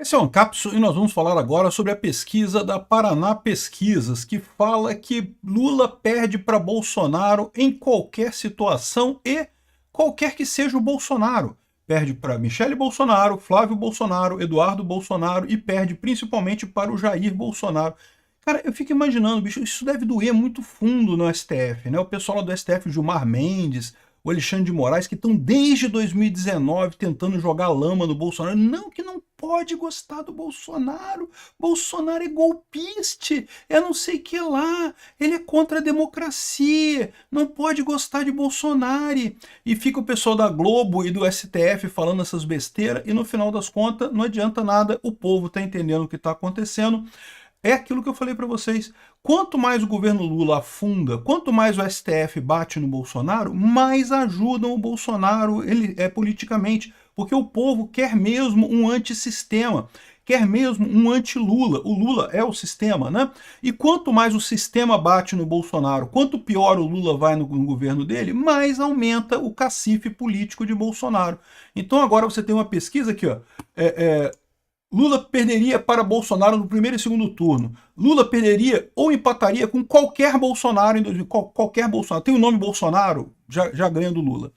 Esse é o Ancapsu e nós vamos falar agora sobre a pesquisa da Paraná Pesquisas, que fala que Lula perde para Bolsonaro em qualquer situação e qualquer que seja o Bolsonaro. Perde para Michele Bolsonaro, Flávio Bolsonaro, Eduardo Bolsonaro e perde principalmente para o Jair Bolsonaro. Cara, eu fico imaginando, bicho, isso deve doer muito fundo no STF, né? O pessoal lá do STF, Gilmar Mendes, o Alexandre de Moraes, que estão desde 2019 tentando jogar lama no Bolsonaro. Não, que não pode gostar do Bolsonaro. Bolsonaro é golpista, é não sei o que lá. Ele é contra a democracia, não pode gostar de Bolsonaro. E fica o pessoal da Globo e do STF falando essas besteiras e no final das contas não adianta nada, o povo está entendendo o que está acontecendo. É aquilo que eu falei para vocês. Quanto mais o governo Lula afunda, quanto mais o STF bate no Bolsonaro, mais ajudam o Bolsonaro politicamente. Porque o povo quer mesmo um antissistema, quer mesmo um anti-Lula. O Lula é o sistema, né? E quanto mais o sistema bate no Bolsonaro, quanto pior o Lula vai no governo dele, mais aumenta o cacife político de Bolsonaro. Então agora você tem uma pesquisa aqui, ó. Lula perderia para Bolsonaro no primeiro e segundo turno. Lula perderia ou empataria com qualquer Bolsonaro, qualquer Bolsonaro. Tem o nome Bolsonaro, já ganha do Lula.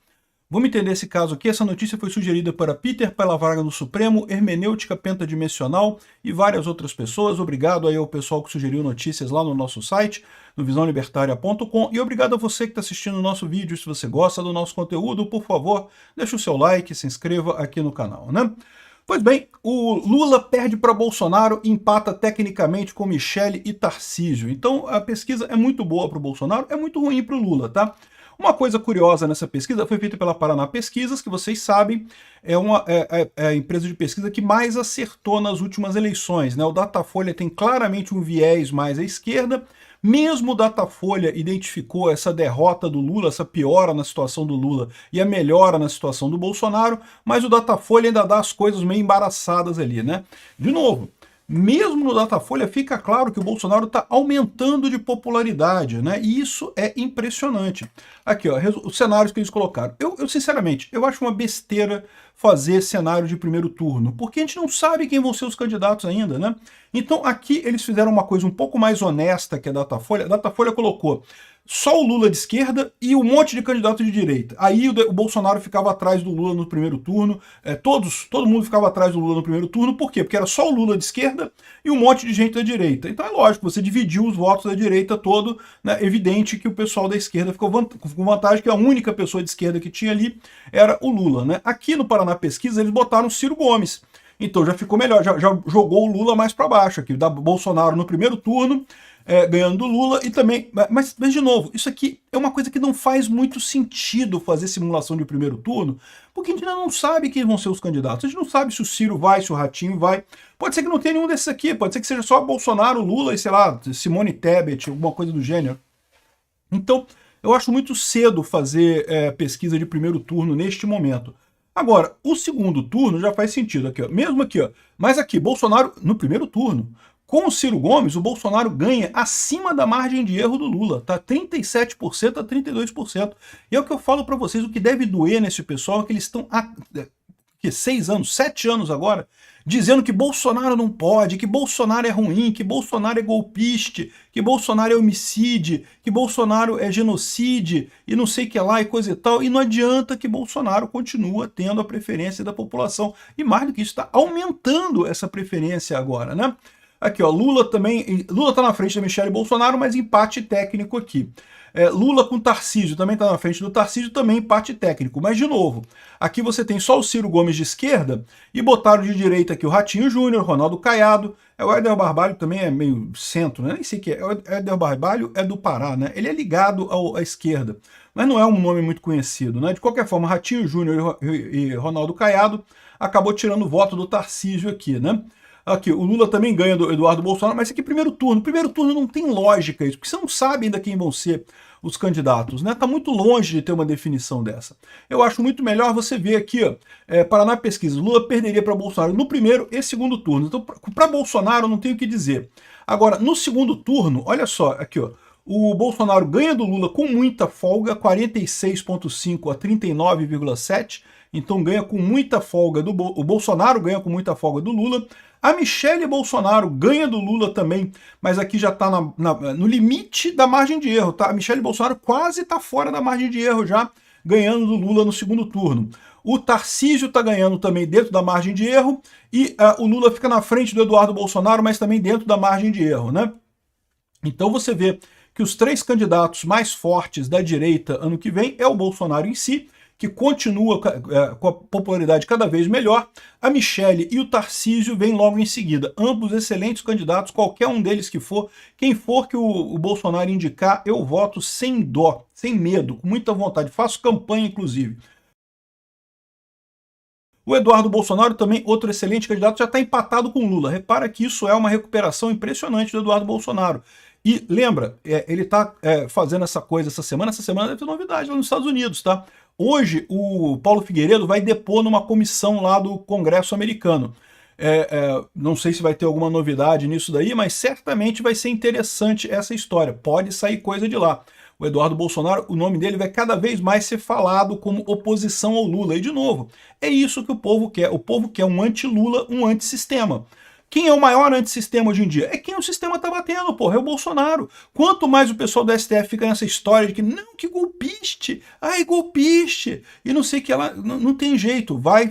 Vamos entender esse caso aqui. Essa notícia foi sugerida para Peter pela vaga no Supremo, Hermenêutica Pentadimensional e várias outras pessoas. Obrigado aí ao pessoal que sugeriu notícias lá no nosso site, no visãolibertaria.com. E obrigado a você que está assistindo o nosso vídeo. Se você gosta do nosso conteúdo, por favor, deixe o seu like, se inscreva aqui no canal, né? Pois bem, o Lula perde para Bolsonaro e empata tecnicamente com Michele e Tarcísio. Então a pesquisa é muito boa para o Bolsonaro, é muito ruim para o Lula, tá? Uma coisa curiosa nessa pesquisa foi feita pela Paraná Pesquisas, que vocês sabem, é a empresa de pesquisa que mais acertou nas últimas eleições, né? O Datafolha tem claramente um viés mais à esquerda. Mesmo o Datafolha identificou essa derrota do Lula, essa piora na situação do Lula e a melhora na situação do Bolsonaro, mas o Datafolha ainda dá as coisas meio embaraçadas ali, né? De novo, mesmo no Datafolha fica claro que o Bolsonaro está aumentando de popularidade, né? E isso é impressionante. Aqui, ó, os cenários que eles colocaram. Eu sinceramente, eu acho uma besteira fazer cenário de primeiro turno, porque a gente não sabe quem vão ser os candidatos ainda, né? Então aqui eles fizeram uma coisa um pouco mais honesta que a Datafolha. A Datafolha colocou só o Lula de esquerda e um monte de candidato de direita. Aí o Bolsonaro ficava atrás do Lula no primeiro turno, todo mundo ficava atrás do Lula no primeiro turno, por quê? Porque era só o Lula de esquerda e um monte de gente da direita. Então é lógico, você dividiu os votos da direita todo, né? Evidente que o pessoal da esquerda ficou com vantagem, que a única pessoa de esquerda que tinha ali era o Lula, né? Aqui no Paraná Pesquisa eles botaram o Ciro Gomes. Então já ficou melhor, já jogou o Lula mais para baixo aqui, da Bolsonaro no primeiro turno, ganhando o Lula e também... Mas, de novo, isso aqui é uma coisa que não faz muito sentido fazer simulação de primeiro turno, porque a gente ainda não sabe quem vão ser os candidatos. A gente não sabe se o Ciro vai, se o Ratinho vai. Pode ser que não tenha nenhum desses aqui, pode ser que seja só Bolsonaro, Lula e, sei lá, Simone Tebet, alguma coisa do gênero. Então, eu acho muito cedo fazer pesquisa de primeiro turno neste momento. Agora, o segundo turno já faz sentido aqui, ó. Mesmo aqui, ó. Mas aqui, Bolsonaro no primeiro turno. Com o Ciro Gomes, o Bolsonaro ganha acima da margem de erro do Lula, tá? 37% a 32%. E é o que eu falo para vocês, o que deve doer nesse pessoal é que eles estão há 6 anos, 7 anos agora, dizendo que Bolsonaro não pode, que Bolsonaro é ruim, que Bolsonaro é golpista, que Bolsonaro é homicídio, que Bolsonaro é genocídio e não sei o que lá e coisa e tal. E não adianta que Bolsonaro continua tendo a preferência da população. E mais do que isso, está aumentando essa preferência agora, né? Aqui, ó, Lula tá na frente da Michele Bolsonaro, mas empate técnico aqui. Lula com Tarcísio também tá na frente do Tarcísio, também empate técnico. Mas, de novo, aqui você tem só o Ciro Gomes de esquerda e botaram de direita aqui o Ratinho Júnior, Ronaldo Caiado. O Éder Barbalho também é meio centro, né? Nem sei o que é. O Éder Barbalho é do Pará, né? Ele é ligado à esquerda, mas não é um nome muito conhecido, né? De qualquer forma, Ratinho Júnior e Ronaldo Caiado acabou tirando o voto do Tarcísio aqui, né? Aqui, o Lula também ganha do Eduardo Bolsonaro, mas aqui primeiro turno. Primeiro turno não tem lógica isso, porque você não sabe ainda quem vão ser os candidatos, né? Tá muito longe de ter uma definição dessa. Eu acho muito melhor você ver aqui, ó, Paraná Pesquisa, Lula perderia para Bolsonaro no primeiro e segundo turno. Então, para Bolsonaro não tem o que dizer. Agora, no segundo turno, olha só, aqui, ó, o Bolsonaro ganha do Lula com muita folga, 46,5 a 39,7, então ganha com muita folga o Bolsonaro ganha com muita folga do Lula. A Michelle Bolsonaro ganha do Lula também, mas aqui já está no limite da margem de erro, tá? A Michelle Bolsonaro quase está fora da margem de erro já, ganhando do Lula no segundo turno. O Tarcísio está ganhando também dentro da margem de erro, e o Lula fica na frente do Eduardo Bolsonaro, mas também dentro da margem de erro, né? Então você vê que os 3 candidatos mais fortes da direita ano que vem é o Bolsonaro em si, que continua com a popularidade cada vez melhor. A Michelle e o Tarcísio vêm logo em seguida. Ambos excelentes candidatos, qualquer um deles que for. Quem for que o Bolsonaro indicar, eu voto sem dó, sem medo, com muita vontade. Faço campanha, inclusive. O Eduardo Bolsonaro também, outro excelente candidato, já está empatado com o Lula. Repara que isso é uma recuperação impressionante do Eduardo Bolsonaro. E lembra, ele está fazendo essa coisa essa semana deve ter novidade lá nos Estados Unidos, tá? Hoje o Paulo Figueiredo vai depor numa comissão lá do Congresso americano. Não sei se vai ter alguma novidade nisso daí, mas certamente vai ser interessante essa história. Pode sair coisa de lá. O Eduardo Bolsonaro, o nome dele vai cada vez mais ser falado como oposição ao Lula. E, de novo, é isso que o povo quer. O povo quer um anti-Lula, um antissistema. Quem é o maior antissistema hoje em dia? É quem o sistema tá batendo, porra, é o Bolsonaro. Quanto mais o pessoal do STF fica nessa história de que, não, que golpiste, ai, golpiste, e não sei que ela, não tem jeito, vai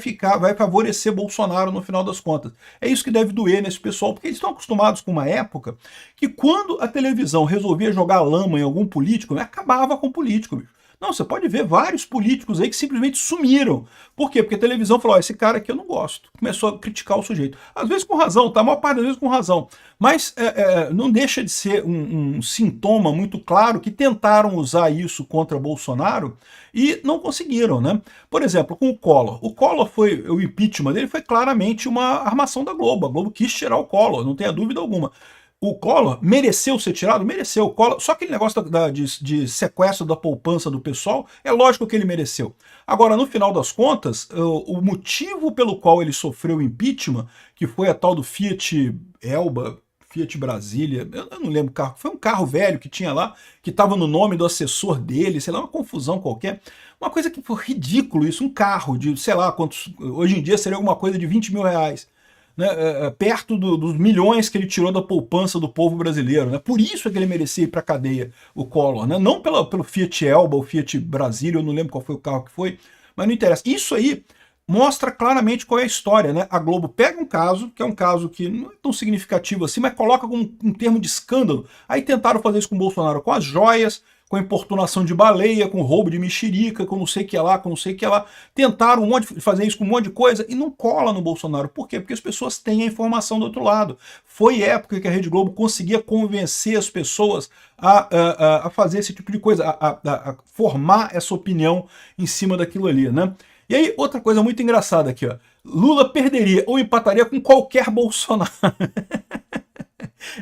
favorecer Bolsonaro no final das contas. É isso que deve doer nesse pessoal, porque eles estão acostumados com uma época que quando a televisão resolvia jogar lama em algum político, acabava com o político, bicho. Não, você pode ver vários políticos aí que simplesmente sumiram. Por quê? Porque a televisão falou, esse cara aqui eu não gosto. Começou a criticar o sujeito. Às vezes com razão, tá? A maior parte das vezes com razão. Mas não deixa de ser um sintoma muito claro que tentaram usar isso contra Bolsonaro e não conseguiram, né? Por exemplo, com o Collor. O impeachment dele foi claramente uma armação da Globo. A Globo quis tirar o Collor, não tenha dúvida alguma. O Collor mereceu ser tirado? Mereceu. O Collor, só aquele negócio de sequestro da poupança do pessoal, é lógico que ele mereceu. Agora, no final das contas, o motivo pelo qual ele sofreu impeachment, que foi a tal do Fiat Elba, Fiat Brasília, eu não lembro o carro, foi um carro velho que tinha lá, que estava no nome do assessor dele, sei lá, uma confusão qualquer. Uma coisa que foi ridículo isso, um carro de, sei lá, quantos, hoje em dia seria alguma coisa de 20 mil reais. Né, perto dos milhões que ele tirou da poupança do povo brasileiro. Né? Por isso é que ele merecia ir para a cadeia, o Collor. Né? Não pelo Fiat Elba, o Fiat Brasília, eu não lembro qual foi o carro que foi, mas não interessa. Isso aí mostra claramente qual é a história. Né? A Globo pega um caso, que é um caso que não é tão significativo assim, mas coloca como um termo de escândalo. Aí tentaram fazer isso com o Bolsonaro, com as joias, com importunação de baleia, com roubo de mexerica, com não sei o que lá, com não sei o que lá. Tentaram fazer isso com um monte de coisa e não cola no Bolsonaro. Por quê? Porque as pessoas têm a informação do outro lado. Foi época que a Rede Globo conseguia convencer as pessoas a fazer esse tipo de coisa, a formar essa opinião em cima daquilo ali, né? E aí, outra coisa muito engraçada aqui, ó. Lula perderia ou empataria com qualquer Bolsonaro.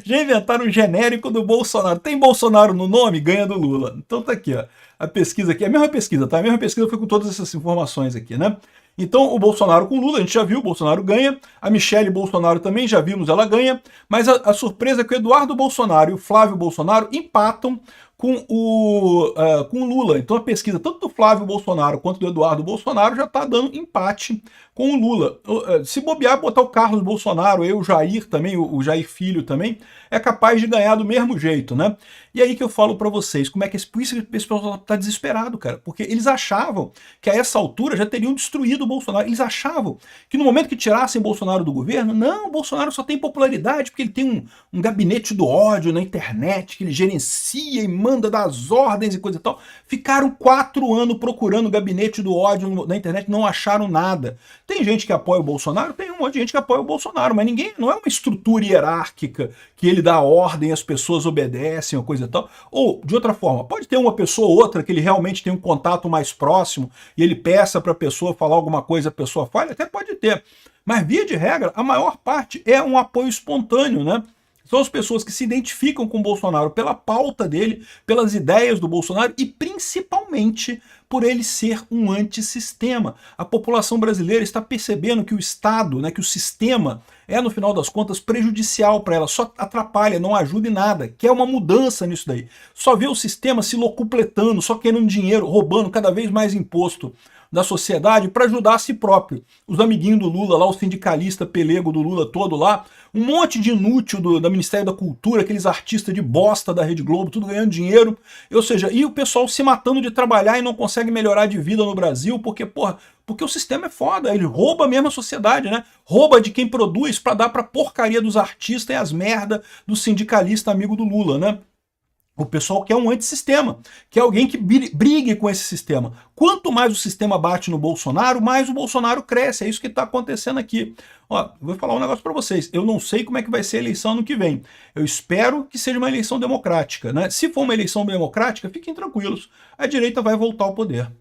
Já inventaram um genérico do Bolsonaro. Tem Bolsonaro no nome, ganha do Lula. Então tá aqui, ó. A pesquisa aqui, a mesma pesquisa, tá? A mesma pesquisa foi com todas essas informações aqui, né? Então o Bolsonaro com o Lula, a gente já viu, o Bolsonaro ganha. A Michelle Bolsonaro também, já vimos, ela ganha. Mas a surpresa é que o Eduardo Bolsonaro e o Flávio Bolsonaro empatam com o Lula. Então a pesquisa tanto do Flávio Bolsonaro quanto do Eduardo Bolsonaro já está dando empate com o Lula. Se bobear, botar o Carlos Bolsonaro, o Jair também, o Jair Filho também, é capaz de ganhar do mesmo jeito, né? E aí que eu falo para vocês, como é que por isso esse pessoal tá desesperado, cara, porque eles achavam que a essa altura já teriam destruído o Bolsonaro. Eles achavam que no momento que tirassem Bolsonaro do governo, não, o Bolsonaro só tem popularidade porque ele tem um gabinete do ódio na internet, que ele gerencia e manda dar as ordens e coisa e tal. Ficaram 4 anos procurando o gabinete do ódio na internet, não acharam nada. Tem gente que apoia o Bolsonaro, tem um monte de gente que apoia o Bolsonaro, mas ninguém, não é uma estrutura hierárquica que ele dá ordem, as pessoas obedecem ou coisa e tal. Ou, de outra forma, pode ter uma pessoa ou outra que ele realmente tem um contato mais próximo e ele peça para a pessoa falar alguma coisa, a pessoa fala, até pode ter. Mas, via de regra, a maior parte é um apoio espontâneo, né? São as pessoas que se identificam com o Bolsonaro pela pauta dele, pelas ideias do Bolsonaro e principalmente por ele ser um antissistema. A população brasileira está percebendo que o Estado, né, que o sistema é, no final das contas, prejudicial para ela, só atrapalha, não ajuda em nada, quer uma mudança nisso daí. Só vê o sistema se locupletando, só querendo dinheiro, roubando cada vez mais imposto da sociedade para ajudar a si próprio. Os amiguinhos do Lula lá, o sindicalista pelego do Lula todo lá, um monte de inútil do Ministério da Cultura, aqueles artistas de bosta da Rede Globo, tudo ganhando dinheiro, ou seja, e o pessoal se matando de trabalhar e não consegue melhorar de vida no Brasil, porque, porra, porque o sistema é foda, ele rouba mesmo a sociedade, né? Rouba de quem produz para dar pra porcaria dos artistas e as merda do sindicalista amigo do Lula, né? O pessoal quer um antissistema, quer alguém que brigue com esse sistema. Quanto mais o sistema bate no Bolsonaro, mais o Bolsonaro cresce. É isso que está acontecendo aqui. Ó, vou falar um negócio para vocês. Eu não sei como é que vai ser a eleição ano que vem. Eu espero que seja uma eleição democrática, né? Se for uma eleição democrática, fiquem tranquilos. A direita vai voltar ao poder.